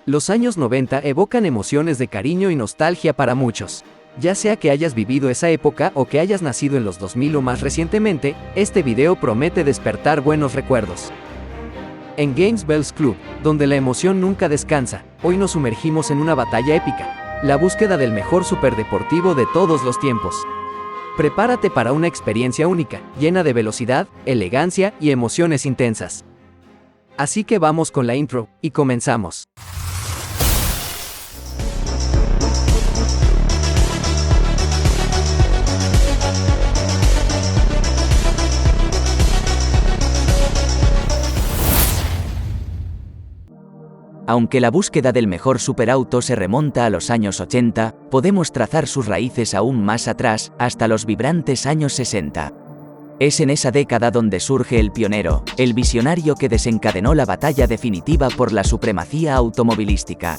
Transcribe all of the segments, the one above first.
Los años 90 evocan emociones de cariño y nostalgia para muchos. Ya sea que hayas vivido esa época o que hayas nacido en los 2000 o más recientemente, este video promete despertar buenos recuerdos. En Games Bells Club, donde la emoción nunca descansa, hoy nos sumergimos en una batalla épica, la búsqueda del mejor superdeportivo de todos los tiempos. Prepárate para una experiencia única, llena de velocidad, elegancia y emociones intensas. Así que vamos con la intro, y comenzamos. Aunque la búsqueda del mejor superauto se remonta a los años 80, podemos trazar sus raíces aún más atrás, hasta los vibrantes años 60. Es en esa década donde surge el pionero, el visionario que desencadenó la batalla definitiva por la supremacía automovilística.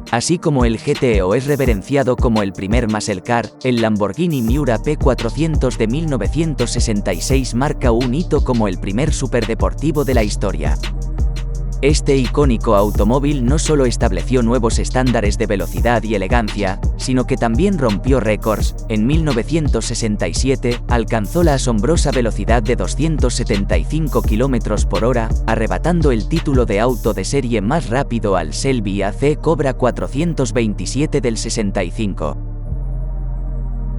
Así como el GTO es reverenciado como el primer muscle car, el Lamborghini Miura P400 de 1966 marca un hito como el primer superdeportivo de la historia. Este icónico automóvil no solo estableció nuevos estándares de velocidad y elegancia, sino que también rompió récords. En 1967, alcanzó la asombrosa velocidad de 275 km por hora, arrebatando el título de auto de serie más rápido al Shelby AC Cobra 427 del 65.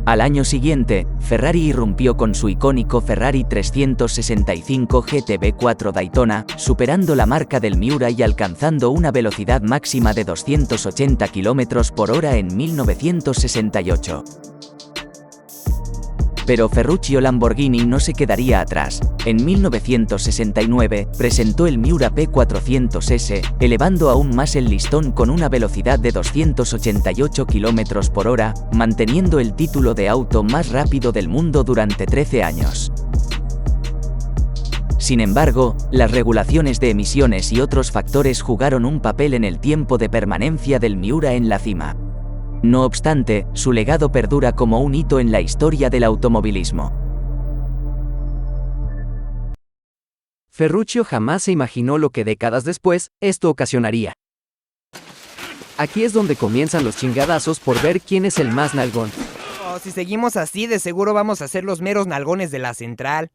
Al año siguiente, Ferrari irrumpió con su icónico Ferrari 365 GT4 Daytona, superando la marca del Miura y alcanzando una velocidad máxima de 280 km por hora en 1968. Pero Ferruccio Lamborghini no se quedaría atrás. En 1969, presentó el Miura P400S, elevando aún más el listón con una velocidad de 288 km por hora, manteniendo el título de auto más rápido del mundo durante 13 años. Sin embargo, las regulaciones de emisiones y otros factores jugaron un papel en el tiempo de permanencia del Miura en la cima. No obstante, su legado perdura como un hito en la historia del automovilismo. Ferruccio jamás se imaginó lo que décadas después, esto ocasionaría. Aquí es donde comienzan los chingadazos por ver quién es el más nalgón. Si seguimos así, de seguro vamos a ser los meros nalgones de la central.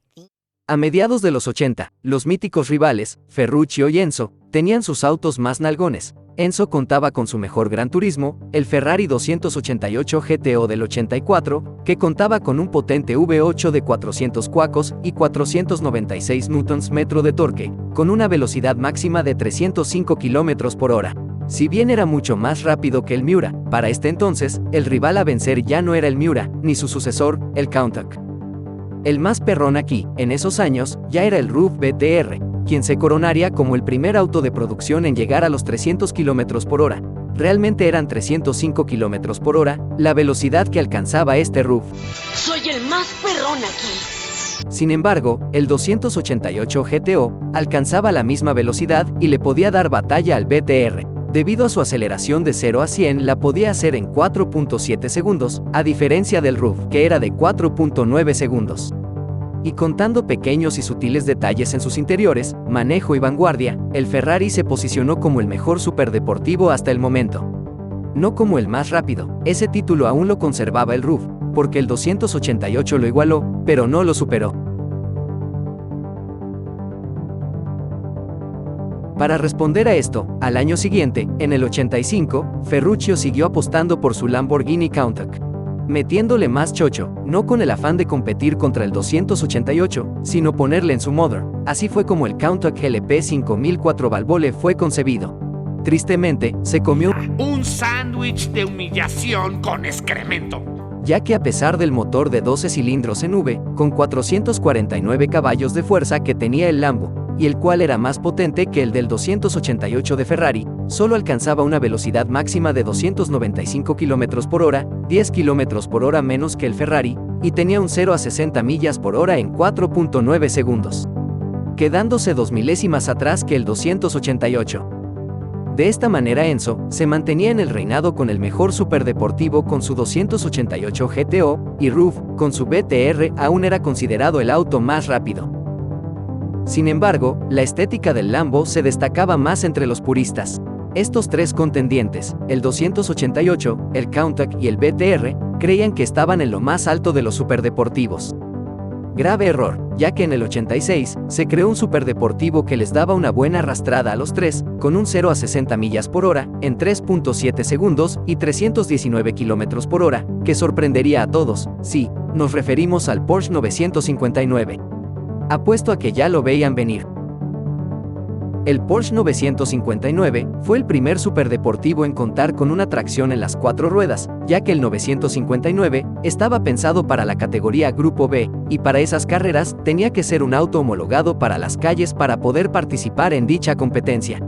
A mediados de los 80, los míticos rivales, Ferruccio y Enzo, tenían sus autos más nalgones. Enzo contaba con su mejor Gran Turismo, el Ferrari 288 GTO del 84, que contaba con un potente V8 de 400 cuacos y 496 Nm de torque, con una velocidad máxima de 305 km por hora. Si bien era mucho más rápido que el Miura, para este entonces, el rival a vencer ya no era el Miura, ni su sucesor, el Countach. El más perrón aquí, en esos años, ya era el RUF BTR, quien se coronaría como el primer auto de producción en llegar a los 300 km por hora. Realmente eran 305 km por hora, la velocidad que alcanzaba este RUF. ¡Soy el más perrón aquí! Sin embargo, el 288 GTO alcanzaba la misma velocidad y le podía dar batalla al BTR. Debido a su aceleración de 0 a 100 la podía hacer en 4.7 segundos, a diferencia del RUF, que era de 4.9 segundos. Y contando pequeños y sutiles detalles en sus interiores, manejo y vanguardia, el Ferrari se posicionó como el mejor superdeportivo hasta el momento. No como el más rápido, ese título aún lo conservaba el RUF, porque el 288 lo igualó, pero no lo superó. Para responder a esto, al año siguiente, en el 85, Ferruccio siguió apostando por su Lamborghini Countach, metiéndole más chocho, no con el afán de competir contra el 288, sino ponerle en su motor. Así fue como el Countach GLP 5004 Valvole fue concebido. Tristemente, se comió un sándwich de humillación con excremento, ya que a pesar del motor de 12 cilindros en V, con 449 caballos de fuerza que tenía el Lambo, y el cual era más potente que el del 288 de Ferrari, solo alcanzaba una velocidad máxima de 295 km por hora, 10 km por hora menos que el Ferrari, y tenía un 0 a 60 millas por hora en 4.9 segundos, quedándose 2 milésimas atrás que el 288. De esta manera Enzo se mantenía en el reinado con el mejor superdeportivo con su 288 GTO, y RUF, con su BTR, aún era considerado el auto más rápido. Sin embargo, la estética del Lambo se destacaba más entre los puristas. Estos tres contendientes, el 288, el Countach y el BTR, creían que estaban en lo más alto de los superdeportivos. Grave error, ya que en el 86 se creó un superdeportivo que les daba una buena arrastrada a los tres, con un 0 a 60 millas por hora, en 3.7 segundos y 319 kilómetros por hora, que sorprendería a todos. Sí, nos referimos al Porsche 959. Apuesto a que ya lo veían venir. El Porsche 959 fue el primer superdeportivo en contar con una tracción en las 4 ruedas, ya que el 959 estaba pensado para la categoría Grupo B, y para esas carreras tenía que ser un auto homologado para las calles para poder participar en dicha competencia.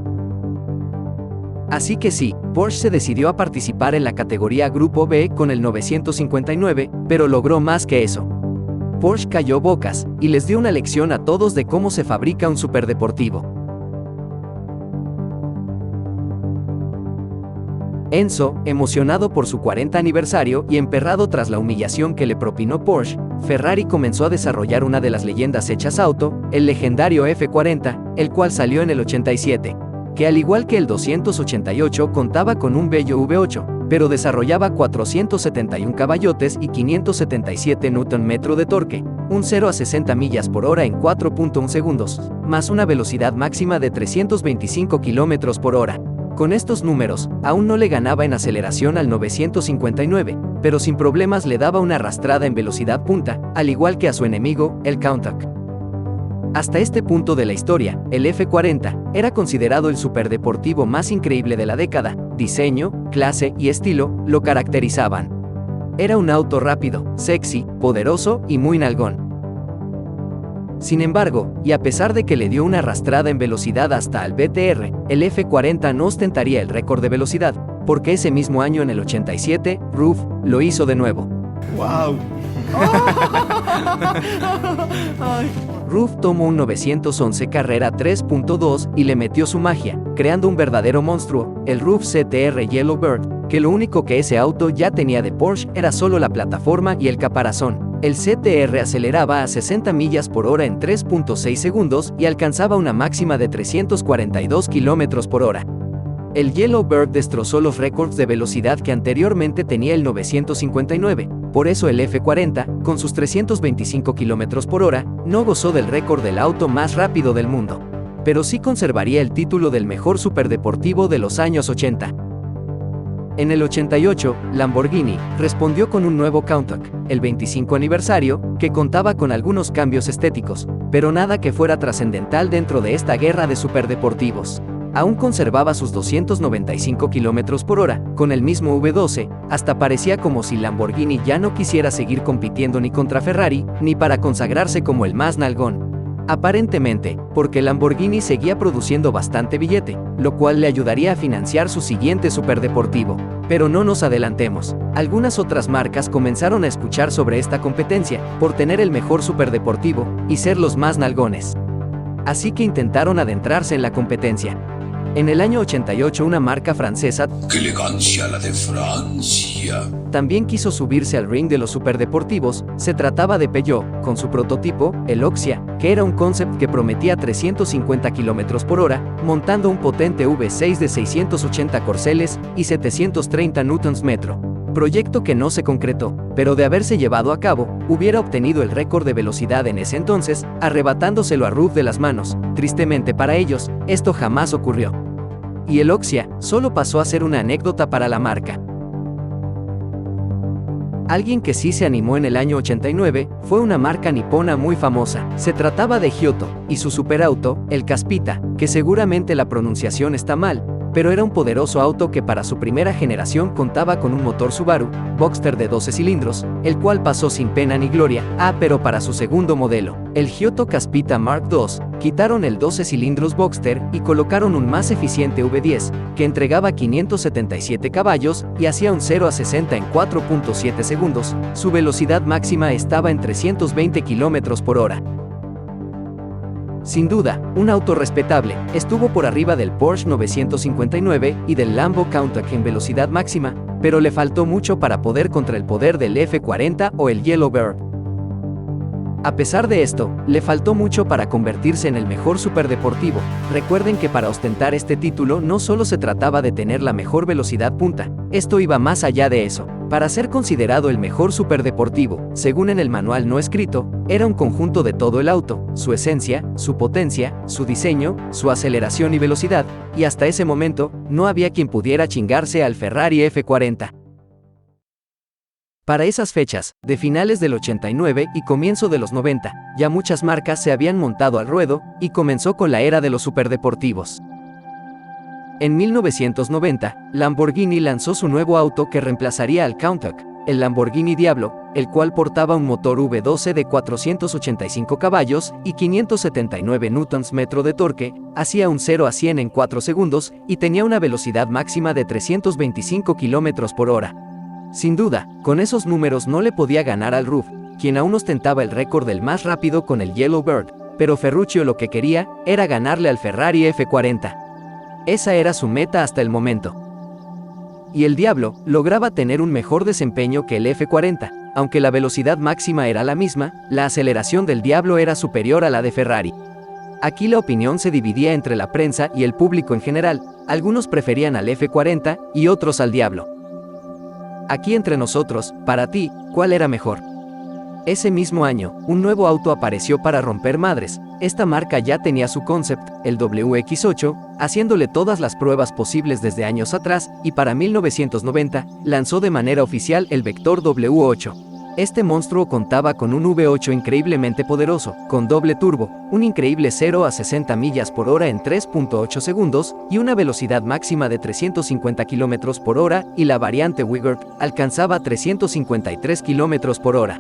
Así que sí, Porsche se decidió a participar en la categoría Grupo B con el 959, pero logró más que eso. Porsche cayó bocas, y les dio una lección a todos de cómo se fabrica un superdeportivo. Enzo, emocionado por su 40 aniversario y emperrado tras la humillación que le propinó Porsche, Ferrari comenzó a desarrollar una de las leyendas hechas auto, el legendario F40, el cual salió en el 87, que al igual que el 288 contaba con un bello V8, pero desarrollaba 471 caballotes y 577 Nm de torque, un 0 a 60 millas por hora en 4.1 segundos, más una velocidad máxima de 325 km por hora. Con estos números, aún no le ganaba en aceleración al 959, pero sin problemas le daba una arrastrada en velocidad punta, al igual que a su enemigo, el Countach. Hasta este punto de la historia, el F40 era considerado el superdeportivo más increíble de la década. Diseño, clase y estilo lo caracterizaban. Era un auto rápido, sexy, poderoso y muy nalgón. Sin embargo, y a pesar de que le dio una arrastrada en velocidad hasta al BTR, el F40 no ostentaría el récord de velocidad, porque ese mismo año en el 87, Roof lo hizo de nuevo. ¡Wow! Roof tomó un 911 Carrera 3.2 y le metió su magia, creando un verdadero monstruo, el Roof CTR Yellowbird, que lo único que ese auto ya tenía de Porsche era solo la plataforma y el caparazón. El CTR aceleraba a 60 millas por hora en 3.6 segundos y alcanzaba una máxima de 342 km por hora. El Yellowbird destrozó los récords de velocidad que anteriormente tenía el 959, por eso el F40, con sus 325 km por hora, no gozó del récord del auto más rápido del mundo. Pero sí conservaría el título del mejor superdeportivo de los años 80. En el 88, Lamborghini respondió con un nuevo Countach, el 25 aniversario, que contaba con algunos cambios estéticos, pero nada que fuera trascendental dentro de esta guerra de superdeportivos. Aún conservaba sus 295 km por hora, con el mismo V12, hasta parecía como si Lamborghini ya no quisiera seguir compitiendo ni contra Ferrari, ni para consagrarse como el más nalgón. Aparentemente, porque Lamborghini seguía produciendo bastante billete, lo cual le ayudaría a financiar su siguiente superdeportivo. Pero no nos adelantemos, algunas otras marcas comenzaron a escuchar sobre esta competencia, por tener el mejor superdeportivo, y ser los más nalgones. Así que intentaron adentrarse en la competencia. En el año 88 una marca francesa, ¡Qué elegancia la de Francia! también quiso subirse al ring de los superdeportivos. Se trataba de Peugeot, con su prototipo, el Oxia, que era un concept que prometía 350 km por hora, montando un potente V6 de 680 corceles y 730 Nm. Proyecto que no se concretó, pero de haberse llevado a cabo, hubiera obtenido el récord de velocidad en ese entonces, arrebatándoselo a Roof de las manos. Tristemente para ellos, esto jamás ocurrió. Y el Oxia solo pasó a ser una anécdota para la marca. Alguien que sí se animó en el año 89 fue una marca nipona muy famosa. Se trataba de Hyoto, y su superauto, el Caspita, que seguramente la pronunciación está mal, pero era un poderoso auto que para su primera generación contaba con un motor Subaru Boxster de 12 cilindros, el cual pasó sin pena ni gloria. Pero para su segundo modelo, el Hyoto Caspita Mark II, quitaron el 12 cilindros Boxster y colocaron un más eficiente V10, que entregaba 577 caballos y hacía un 0 a 60 en 4.7 segundos. Su velocidad máxima estaba en 320 km por hora. Sin duda, un auto respetable, estuvo por arriba del Porsche 959 y del Lambo Countach en velocidad máxima, pero le faltó mucho para poder contra el poder del F40 o el Yellowbird. A pesar de esto, le faltó mucho para convertirse en el mejor superdeportivo. Recuerden que para ostentar este título no solo se trataba de tener la mejor velocidad punta, esto iba más allá de eso. Para ser considerado el mejor superdeportivo, según en el manual no escrito, era un conjunto de todo el auto, su esencia, su potencia, su diseño, su aceleración y velocidad, y hasta ese momento, no había quien pudiera chingarse al Ferrari F40. Para esas fechas, de finales del 89 y comienzo de los 90, ya muchas marcas se habían montado al ruedo, y comenzó con la era de los superdeportivos. En 1990, Lamborghini lanzó su nuevo auto que reemplazaría al Countach, el Lamborghini Diablo, el cual portaba un motor V12 de 485 caballos y 579 Nm de torque, hacía un 0 a 100 en 4 segundos y tenía una velocidad máxima de 325 km/h. Sin duda, con esos números no le podía ganar al Roof, quien aún ostentaba el récord del más rápido con el Yellowbird, pero Ferruccio lo que quería era ganarle al Ferrari F40. Esa era su meta hasta el momento. Y el Diablo lograba tener un mejor desempeño que el F40, aunque la velocidad máxima era la misma, la aceleración del Diablo era superior a la de Ferrari. Aquí la opinión se dividía entre la prensa y el público en general, algunos preferían al F40 y otros al Diablo. Aquí entre nosotros, para ti, ¿cuál era mejor? Ese mismo año, un nuevo auto apareció para romper madres. Esta marca ya tenía su concept, el WX8, haciéndole todas las pruebas posibles desde años atrás, y para 1990, lanzó de manera oficial el Vector W8. Este monstruo contaba con un V8 increíblemente poderoso, con doble turbo, un increíble 0 a 60 millas por hora en 3.8 segundos, y una velocidad máxima de 350 km/h, y la variante Wigert alcanzaba 353 km/h.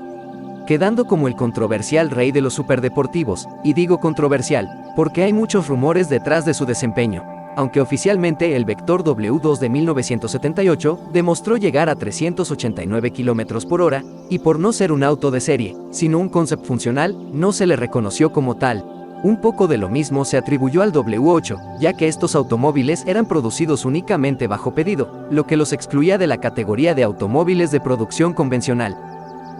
Quedando como el controversial rey de los superdeportivos, y digo controversial, porque hay muchos rumores detrás de su desempeño. Aunque oficialmente el Vector W2 de 1978 demostró llegar a 389 km/h, y por no ser un auto de serie, sino un concept funcional, no se le reconoció como tal. Un poco de lo mismo se atribuyó al W8, ya que estos automóviles eran producidos únicamente bajo pedido, lo que los excluía de la categoría de automóviles de producción convencional.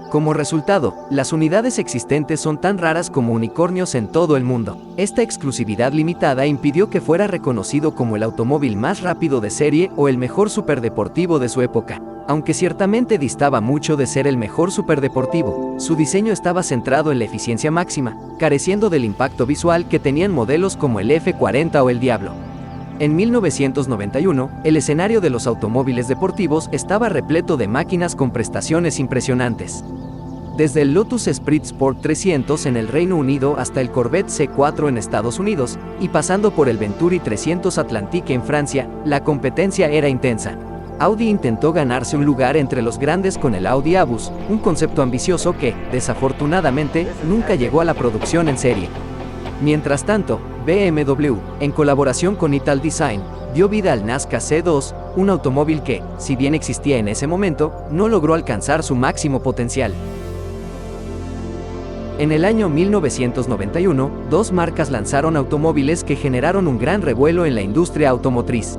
Como resultado, las unidades existentes son tan raras como unicornios en todo el mundo. Esta exclusividad limitada impidió que fuera reconocido como el automóvil más rápido de serie o el mejor superdeportivo de su época. Aunque ciertamente distaba mucho de ser el mejor superdeportivo, su diseño estaba centrado en la eficiencia máxima, careciendo del impacto visual que tenían modelos como el F40 o el Diablo. En 1991, el escenario de los automóviles deportivos estaba repleto de máquinas con prestaciones impresionantes. Desde el Lotus Esprit Sport 300 en el Reino Unido hasta el Corvette C4 en Estados Unidos, y pasando por el Venturi 300 Atlantique en Francia, la competencia era intensa. Audi intentó ganarse un lugar entre los grandes con el Audi A-Bus, un concepto ambicioso que, desafortunadamente, nunca llegó a la producción en serie. Mientras tanto, BMW, en colaboración con Ital Design, dio vida al Nazca C2, un automóvil que, si bien existía en ese momento, no logró alcanzar su máximo potencial. En el año 1991, dos marcas lanzaron automóviles que generaron un gran revuelo en la industria automotriz.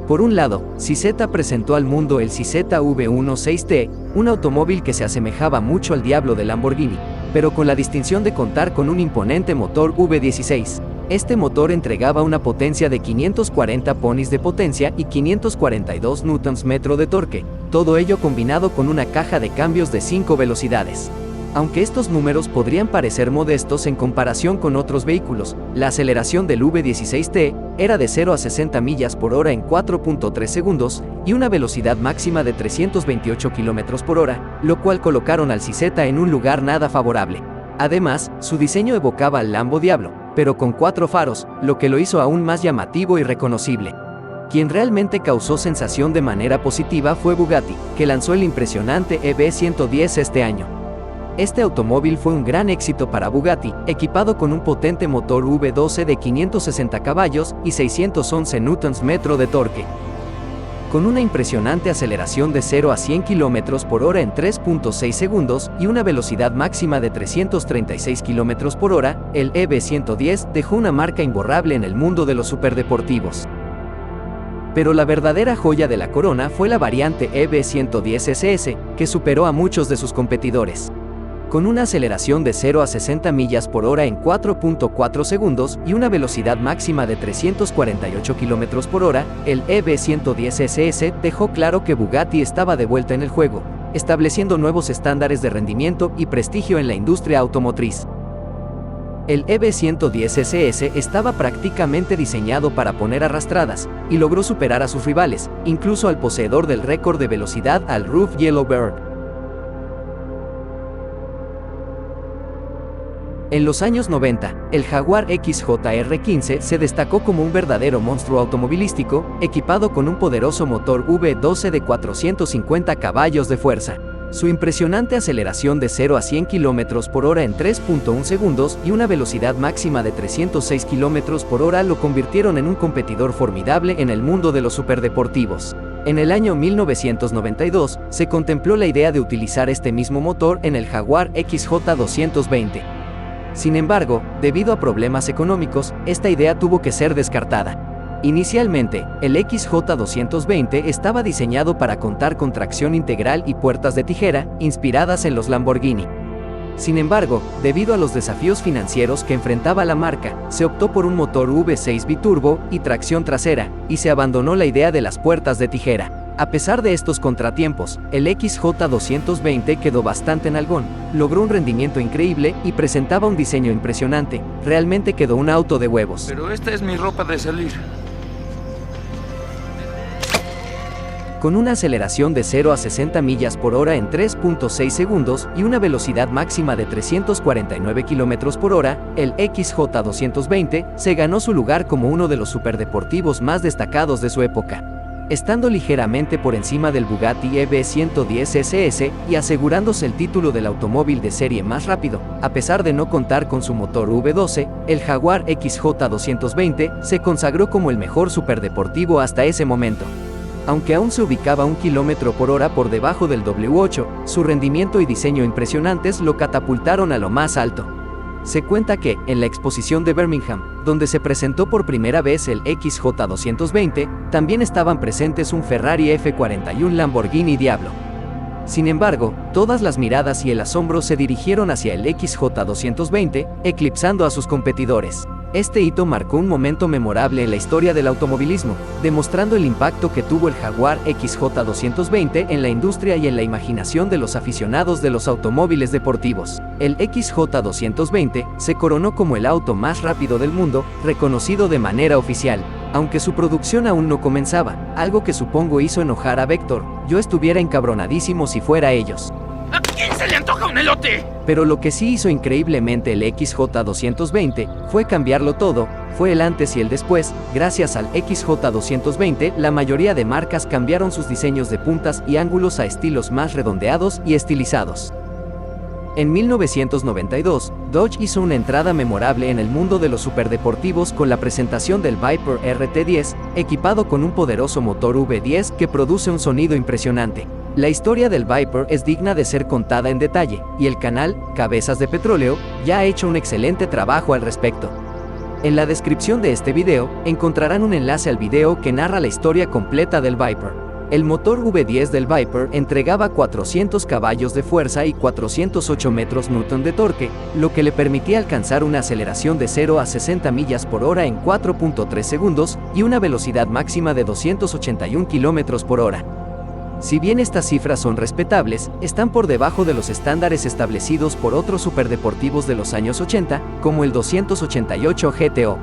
Por un lado, CZ presentó al mundo el CZ V16T, un automóvil que se asemejaba mucho al Diablo de Lamborghini, pero con la distinción de contar con un imponente motor V16. Este motor entregaba una potencia de 540 ponis de potencia y 542 Nm de torque, todo ello combinado con una caja de cambios de 5 velocidades. Aunque estos números podrían parecer modestos en comparación con otros vehículos, la aceleración del V16T era de 0 a 60 millas por hora en 4.3 segundos y una velocidad máxima de 328 km/h, lo cual colocaron al CZ en un lugar nada favorable. Además, su diseño evocaba al Lambo Diablo, pero con 4 faros, lo que lo hizo aún más llamativo y reconocible. Quien realmente causó sensación de manera positiva fue Bugatti, que lanzó el impresionante EB110 este año. Este automóvil fue un gran éxito para Bugatti, equipado con un potente motor V12 de 560 caballos y 611 Nm de torque. Con una impresionante aceleración de 0 a 100 km/h en 3.6 segundos y una velocidad máxima de 336 km/h, el EB110 dejó una marca imborrable en el mundo de los superdeportivos. Pero la verdadera joya de la corona fue la variante EB110 SS, que superó a muchos de sus competidores. Con una aceleración de 0 a 60 millas por hora en 4.4 segundos y una velocidad máxima de 348 km por hora, el EB110 SS dejó claro que Bugatti estaba de vuelta en el juego, estableciendo nuevos estándares de rendimiento y prestigio en la industria automotriz. El EB110 SS estaba prácticamente diseñado para poner arrastradas, y logró superar a sus rivales, incluso al poseedor del récord de velocidad, al RUF Yellowbird. En los años 90, el Jaguar XJR15 se destacó como un verdadero monstruo automovilístico, equipado con un poderoso motor V12 de 450 caballos de fuerza. Su impresionante aceleración de 0 a 100 km por hora en 3.1 segundos y una velocidad máxima de 306 km por hora lo convirtieron en un competidor formidable en el mundo de los superdeportivos. En el año 1992, se contempló la idea de utilizar este mismo motor en el Jaguar XJ220. Sin embargo, debido a problemas económicos, esta idea tuvo que ser descartada. Inicialmente, el XJ220 estaba diseñado para contar con tracción integral y puertas de tijera, inspiradas en los Lamborghini. Sin embargo, debido a los desafíos financieros que enfrentaba la marca, se optó por un motor V6 biturbo y tracción trasera, y se abandonó la idea de las puertas de tijera. A pesar de estos contratiempos, el XJ220 quedó bastante nalgón, logró un rendimiento increíble y presentaba un diseño impresionante. Realmente quedó un auto de huevos. Pero esta es mi ropa de salir. Con una aceleración de 0 a 60 millas por hora en 3.6 segundos y una velocidad máxima de 349 km por hora, el XJ220 se ganó su lugar como uno de los superdeportivos más destacados de su época. Estando ligeramente por encima del Bugatti EB110 SS y asegurándose el título del automóvil de serie más rápido, a pesar de no contar con su motor V12, el Jaguar XJ220 se consagró como el mejor superdeportivo hasta ese momento. Aunque aún se ubicaba 1 km por hora por debajo del W8, su rendimiento y diseño impresionantes lo catapultaron a lo más alto. Se cuenta que, en la exposición de Birmingham, donde se presentó por primera vez el XJ220, también estaban presentes un Ferrari F40 y un Lamborghini Diablo. Sin embargo, todas las miradas y el asombro se dirigieron hacia el XJ220, eclipsando a sus competidores. Este hito marcó un momento memorable en la historia del automovilismo, demostrando el impacto que tuvo el Jaguar XJ220 en la industria y en la imaginación de los aficionados de los automóviles deportivos. El XJ220 se coronó como el auto más rápido del mundo, reconocido de manera oficial. Aunque su producción aún no comenzaba, algo que supongo hizo enojar a Vector, yo estuviera encabronadísimo si fuera ellos. ¿A quién se le antoja un elote? Pero lo que sí hizo increíblemente el XJ220 fue cambiarlo todo, fue el antes y el después. Gracias al XJ220, la mayoría de marcas cambiaron sus diseños de puntas y ángulos a estilos más redondeados y estilizados. En 1992, Dodge hizo una entrada memorable en el mundo de los superdeportivos con la presentación del Viper RT10, equipado con un poderoso motor V10 que produce un sonido impresionante. La historia del Viper es digna de ser contada en detalle, y el canal, Cabezas de Petróleo, ya ha hecho un excelente trabajo al respecto. En la descripción de este video, encontrarán un enlace al video que narra la historia completa del Viper. El motor V10 del Viper entregaba 400 caballos de fuerza y 408 Nm de torque, lo que le permitía alcanzar una aceleración de 0 a 60 millas por hora en 4.3 segundos y una velocidad máxima de 281 km por hora. Si bien estas cifras son respetables, están por debajo de los estándares establecidos por otros superdeportivos de los años 80, como el 288 GTO.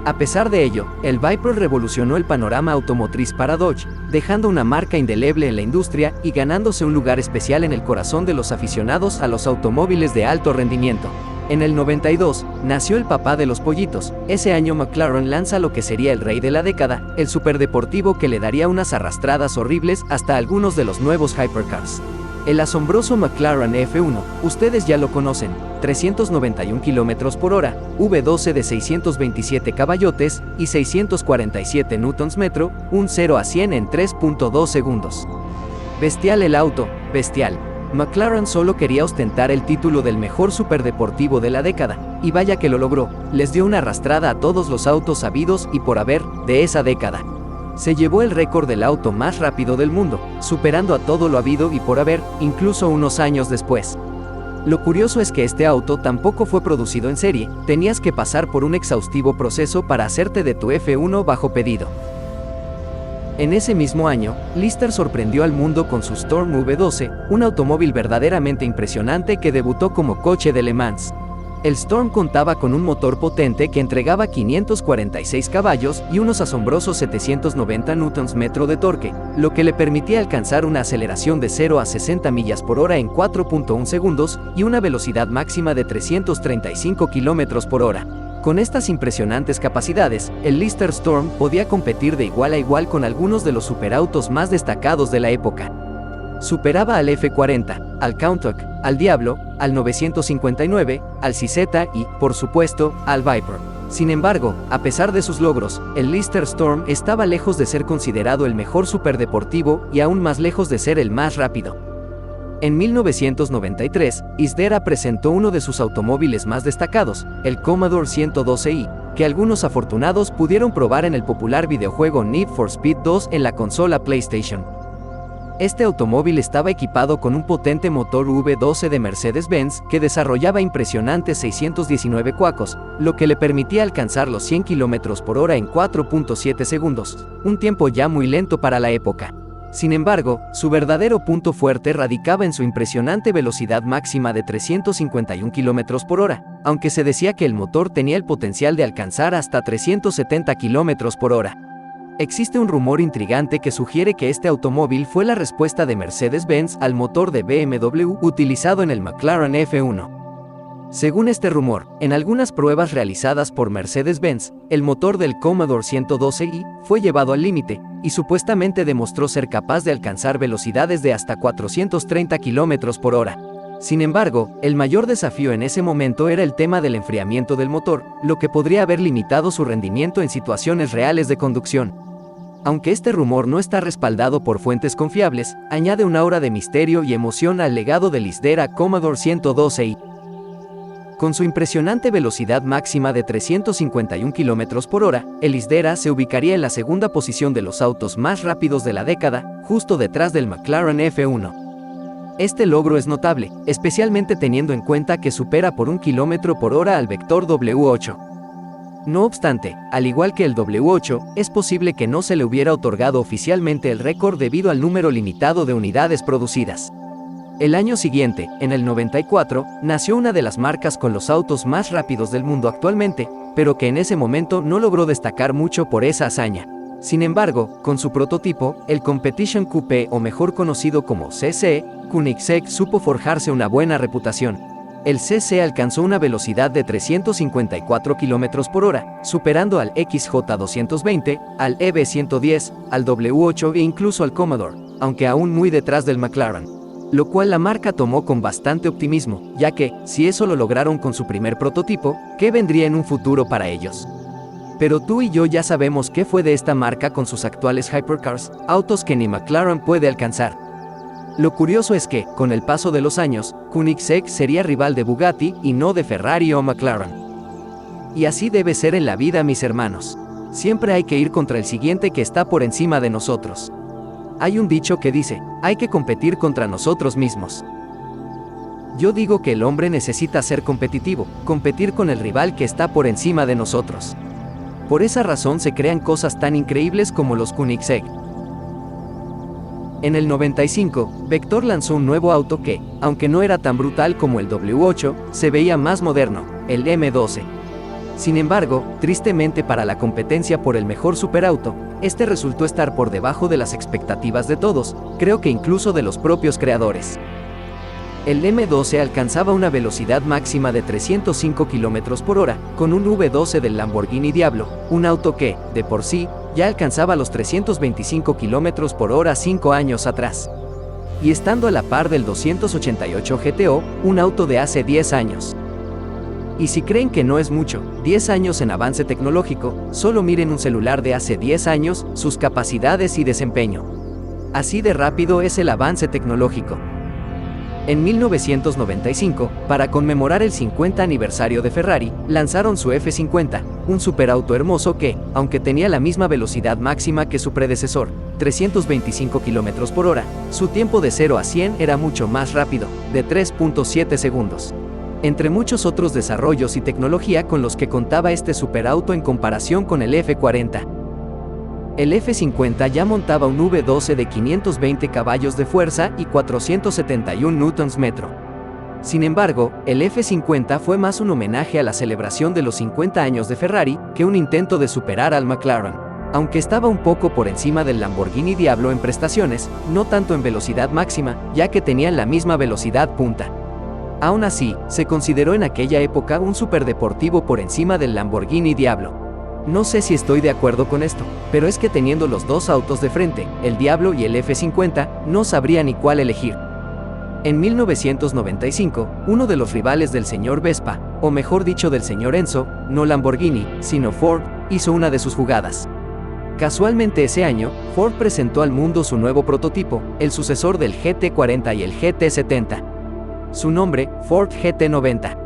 A pesar de ello, el Viper revolucionó el panorama automotriz para Dodge, dejando una marca indeleble en la industria y ganándose un lugar especial en el corazón de los aficionados a los automóviles de alto rendimiento. En el 92, nació el papá de los pollitos. Ese año McLaren lanza lo que sería el rey de la década, el superdeportivo que le daría unas arrastradas horribles hasta algunos de los nuevos hypercars. El asombroso McLaren F1, ustedes ya lo conocen, 391 km por hora, V12 de 627 caballotes y 647 Nm, un 0 a 100 en 3.2 segundos. Bestial el auto, bestial. McLaren solo quería ostentar el título del mejor superdeportivo de la década, y vaya que lo logró, les dio una arrastrada a todos los autos habidos y por haber, de esa década. Se llevó el récord del auto más rápido del mundo, superando a todo lo habido y por haber, incluso unos años después. Lo curioso es que este auto tampoco fue producido en serie, tenías que pasar por un exhaustivo proceso para hacerte de tu F1 bajo pedido. En ese mismo año, Lister sorprendió al mundo con su Storm V12, un automóvil verdaderamente impresionante que debutó como coche de Le Mans. El Storm contaba con un motor potente que entregaba 546 caballos y unos asombrosos 790 Nm de torque, lo que le permitía alcanzar una aceleración de 0 a 60 millas por hora en 4.1 segundos y una velocidad máxima de 335 km por hora. Con estas impresionantes capacidades, el Lister Storm podía competir de igual a igual con algunos de los superautos más destacados de la época. Superaba al F40, al Countach, al Diablo, al 959, al CZ y, por supuesto, al Viper. Sin embargo, a pesar de sus logros, el Lister Storm estaba lejos de ser considerado el mejor superdeportivo y aún más lejos de ser el más rápido. En 1993, Isdera presentó uno de sus automóviles más destacados, el Commodore 112i, que algunos afortunados pudieron probar en el popular videojuego Need for Speed 2 en la consola PlayStation. Este automóvil estaba equipado con un potente motor V12 de Mercedes-Benz que desarrollaba impresionantes 619 cuacos, lo que le permitía alcanzar los 100 km por hora en 4.7 segundos, un tiempo ya muy lento para la época. Sin embargo, su verdadero punto fuerte radicaba en su impresionante velocidad máxima de 351 km por hora, aunque se decía que el motor tenía el potencial de alcanzar hasta 370 km por hora. Existe un rumor intrigante que sugiere que este automóvil fue la respuesta de Mercedes-Benz al motor de BMW utilizado en el McLaren F1. Según este rumor, en algunas pruebas realizadas por Mercedes-Benz, el motor del Commodore 112i fue llevado al límite, y supuestamente demostró ser capaz de alcanzar velocidades de hasta 430 km por hora. Sin embargo, el mayor desafío en ese momento era el tema del enfriamiento del motor, lo que podría haber limitado su rendimiento en situaciones reales de conducción. Aunque este rumor no está respaldado por fuentes confiables, añade un aura de misterio y emoción al legado del Isdera Commodore 112i. Con su impresionante velocidad máxima de 351 km por hora, el Isdera se ubicaría en la segunda posición de los autos más rápidos de la década, justo detrás del McLaren F1. Este logro es notable, especialmente teniendo en cuenta que supera por 1 km por hora al Vector W8. No obstante, al igual que el W8, es posible que no se le hubiera otorgado oficialmente el récord debido al número limitado de unidades producidas. El año siguiente, en el 94, nació una de las marcas con los autos más rápidos del mundo actualmente, pero que en ese momento no logró destacar mucho por esa hazaña. Sin embargo, con su prototipo, el Competition Coupé o mejor conocido como CC, Koenigsegg supo forjarse una buena reputación. El CC alcanzó una velocidad de 354 km por hora, superando al XJ220, al EB110, al W8 e incluso al Commodore, aunque aún muy detrás del McLaren. Lo cual la marca tomó con bastante optimismo, ya que, si eso lo lograron con su primer prototipo, ¿qué vendría en un futuro para ellos? Pero tú y yo ya sabemos qué fue de esta marca con sus actuales hypercars, autos que ni McLaren puede alcanzar. Lo curioso es que, con el paso de los años, Koenigsegg sería rival de Bugatti y no de Ferrari o McLaren. Y así debe ser en la vida, mis hermanos. Siempre hay que ir contra el siguiente que está por encima de nosotros. Hay un dicho que dice, hay que competir contra nosotros mismos. Yo digo que el hombre necesita ser competitivo, competir con el rival que está por encima de nosotros. Por esa razón se crean cosas tan increíbles como los Koenigsegg. En el 95, Vector lanzó un nuevo auto que, aunque no era tan brutal como el W8, se veía más moderno, el M12. Sin embargo, tristemente para la competencia por el mejor superauto, este resultó estar por debajo de las expectativas de todos, creo que incluso de los propios creadores. El M12 alcanzaba una velocidad máxima de 305 km por hora, con un V12 del Lamborghini Diablo, un auto que, de por sí, ya alcanzaba los 325 km por hora 5 años atrás. Y estando a la par del 288 GTO, un auto de hace 10 años. Y si creen que no es mucho, 10 años en avance tecnológico, solo miren un celular de hace 10 años, sus capacidades y desempeño. Así de rápido es el avance tecnológico. En 1995, para conmemorar el 50 aniversario de Ferrari, lanzaron su F50, un superauto hermoso que, aunque tenía la misma velocidad máxima que su predecesor, 325 km por hora, su tiempo de 0 a 100 era mucho más rápido, de 3.7 segundos. Entre muchos otros desarrollos y tecnología con los que contaba este superauto en comparación con el F40. El F50 ya montaba un V12 de 520 caballos de fuerza y 471 Nm. Sin embargo, el F50 fue más un homenaje a la celebración de los 50 años de Ferrari que un intento de superar al McLaren. Aunque estaba un poco por encima del Lamborghini Diablo en prestaciones, no tanto en velocidad máxima, ya que tenían la misma velocidad punta. Aún así, se consideró en aquella época un superdeportivo por encima del Lamborghini Diablo. No sé si estoy de acuerdo con esto, pero es que teniendo los dos autos de frente, el Diablo y el F50, no sabría ni cuál elegir. En 1995, uno de los rivales del señor Vespa, o mejor dicho del señor Enzo, no Lamborghini, sino Ford, hizo una de sus jugadas. Casualmente ese año, Ford presentó al mundo su nuevo prototipo, el sucesor del GT40 y el GT70. Su nombre, Ford GT90.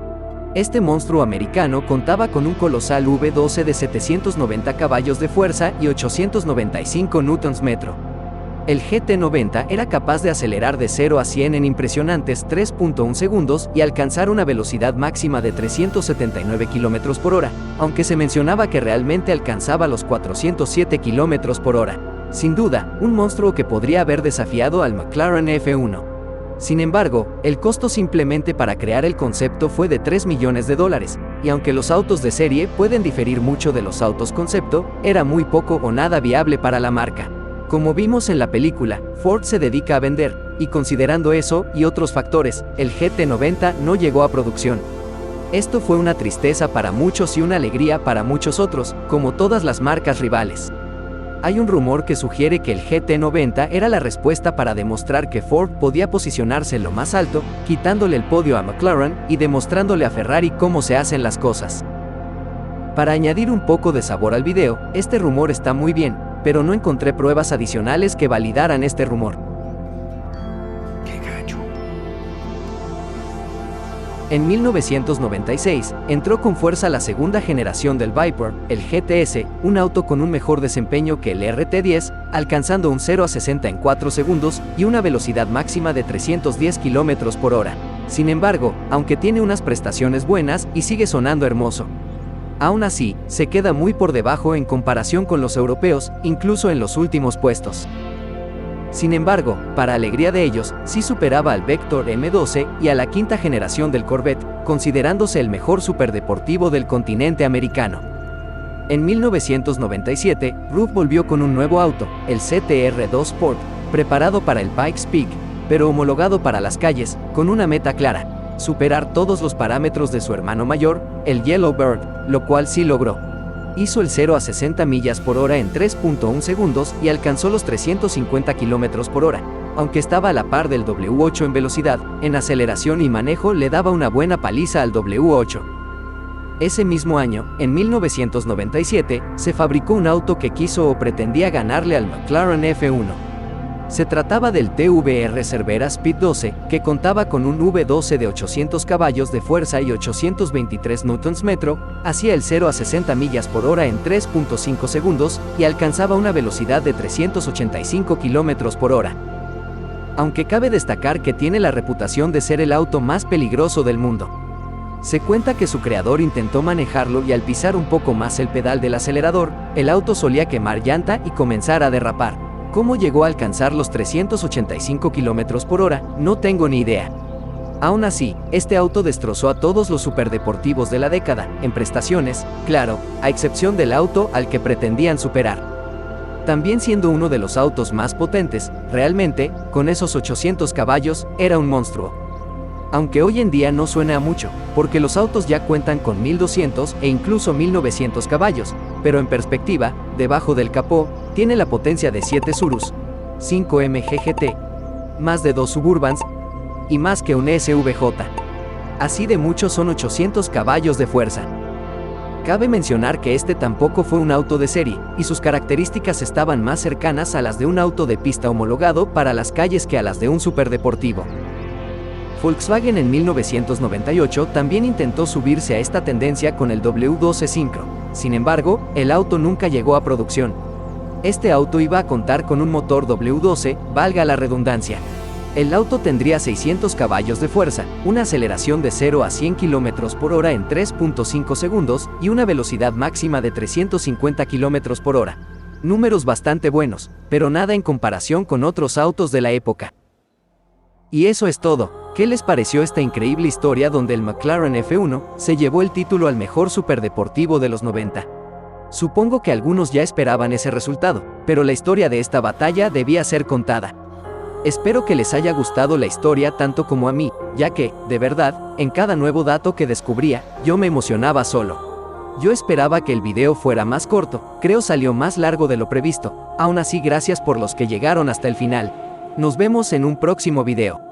Este monstruo americano contaba con un colosal V12 de 790 caballos de fuerza y 895 Nm. El GT90 era capaz de acelerar de 0 a 100 en impresionantes 3.1 segundos y alcanzar una velocidad máxima de 379 km por hora, aunque se mencionaba que realmente alcanzaba los 407 km por hora. Sin duda, un monstruo que podría haber desafiado al McLaren F1. Sin embargo, el costo simplemente para crear el concepto fue de $3 millones, y aunque los autos de serie pueden diferir mucho de los autos concepto, era muy poco o nada viable para la marca. Como vimos en la película, Ford se dedica a vender, y considerando eso y otros factores, el GT90 no llegó a producción. Esto fue una tristeza para muchos y una alegría para muchos otros, como todas las marcas rivales. Hay un rumor que sugiere que el GT90 era la respuesta para demostrar que Ford podía posicionarse en lo más alto, quitándole el podio a McLaren y demostrándole a Ferrari cómo se hacen las cosas. Para añadir un poco de sabor al video, este rumor está muy bien, pero no encontré pruebas adicionales que validaran este rumor. En 1996, entró con fuerza la segunda generación del Viper, el GTS, un auto con un mejor desempeño que el RT10, alcanzando un 0 a 60 en 4 segundos y una velocidad máxima de 310 km por hora. Sin embargo, aunque tiene unas prestaciones buenas y sigue sonando hermoso, aún así, se queda muy por debajo en comparación con los europeos, incluso en los últimos puestos. Sin embargo, para alegría de ellos, sí superaba al Vector M12 y a la quinta generación del Corvette, considerándose el mejor superdeportivo del continente americano. En 1997, Ruth volvió con un nuevo auto, el CTR2 Sport, preparado para el Pikes Peak, pero homologado para las calles, con una meta clara: superar todos los parámetros de su hermano mayor, el Yellowbird, lo cual sí logró. Hizo el 0 a 60 millas por hora en 3.1 segundos y alcanzó los 350 km por hora. Aunque estaba a la par del W8 en velocidad, en aceleración y manejo le daba una buena paliza al W8. Ese mismo año, en 1997, se fabricó un auto que quiso o pretendía ganarle al McLaren F1. Se trataba del TVR Cervera Speed 12, que contaba con un V12 de 800 caballos de fuerza y 823 Nm, hacía el 0 a 60 millas por hora en 3.5 segundos y alcanzaba una velocidad de 385 km por hora. Aunque cabe destacar que tiene la reputación de ser el auto más peligroso del mundo. Se cuenta que su creador intentó manejarlo y al pisar un poco más el pedal del acelerador, el auto solía quemar llanta y comenzar a derrapar. ¿Cómo llegó a alcanzar los 385 km por hora? No tengo ni idea. Aún así, este auto destrozó a todos los superdeportivos de la década, en prestaciones, claro, a excepción del auto al que pretendían superar. También siendo uno de los autos más potentes, realmente, con esos 800 caballos, era un monstruo. Aunque hoy en día no suena a mucho, porque los autos ya cuentan con 1200 e incluso 1900 caballos, pero en perspectiva, debajo del capó, tiene la potencia de 7 Surus, 5 MGGT, más de 2 Suburbans, y más que un SVJ. Así de mucho son 800 caballos de fuerza. Cabe mencionar que este tampoco fue un auto de serie, y sus características estaban más cercanas a las de un auto de pista homologado para las calles que a las de un superdeportivo. Volkswagen en 1998 también intentó subirse a esta tendencia con el W12 Syncro. Sin embargo, el auto nunca llegó a producción. Este auto iba a contar con un motor W12, valga la redundancia. El auto tendría 600 caballos de fuerza, una aceleración de 0 a 100 km por hora en 3.5 segundos y una velocidad máxima de 350 km por hora. Números bastante buenos, pero nada en comparación con otros autos de la época. Y eso es todo. ¿Qué les pareció esta increíble historia donde el McLaren F1 se llevó el título al mejor superdeportivo de los 90? Supongo que algunos ya esperaban ese resultado, pero la historia de esta batalla debía ser contada. Espero que les haya gustado la historia tanto como a mí, ya que, de verdad, en cada nuevo dato que descubría, yo me emocionaba solo. Yo esperaba que el video fuera más corto, creo salió más largo de lo previsto. Aún así, gracias por los que llegaron hasta el final. Nos vemos en un próximo video.